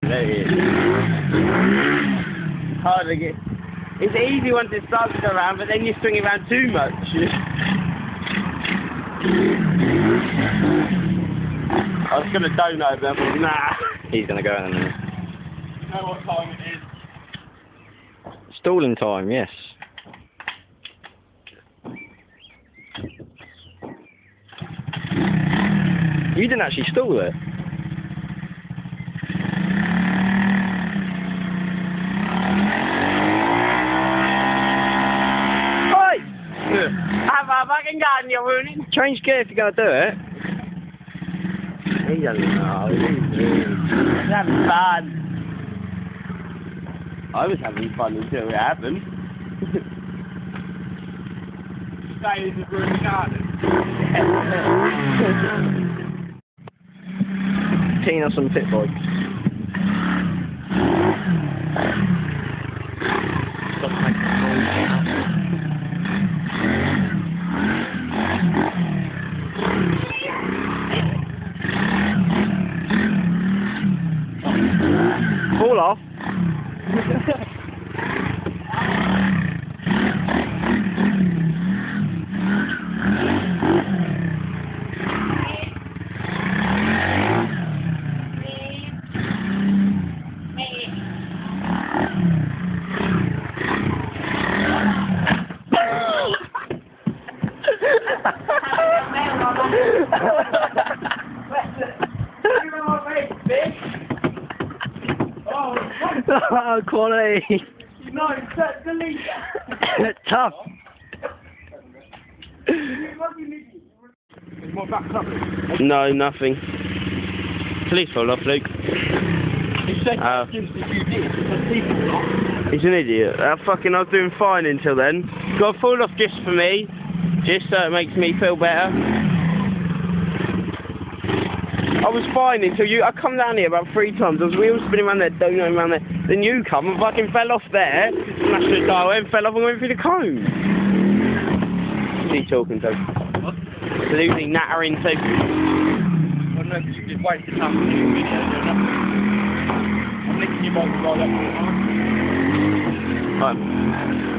There it is. It's hard to get. It's easy once it starts to go around, but then you swing it around too much. I was gonna donut, but nah. He's gonna go in a minute. You know what time it is? Stalling time, yes. You didn't actually stall it. Oi! Have a fucking gun, you ruining. Change gear if you're gonna do it. He doesn't know. He's having fun. I was having fun until it happened. Stay in the green garden. Teeing us on pitbike. Stop making noise now. Fall off. Oh, quality. No, delete that. Tough. No, nothing. Police roll off, Luke. He's an idiot. I was doing fine until then. Got a fall off just for me, just so it makes me feel better. I was fine until I come down here about 3 times. I was wheel spinning around there, donuting around there. Then you come and fucking fell off there, smashed the dial and fell off and went through the cone. What's he talking to? What? Absolutely nattering to. Well, no, because you just wasted time to do a video, I'm licking your mouth right up. Fine.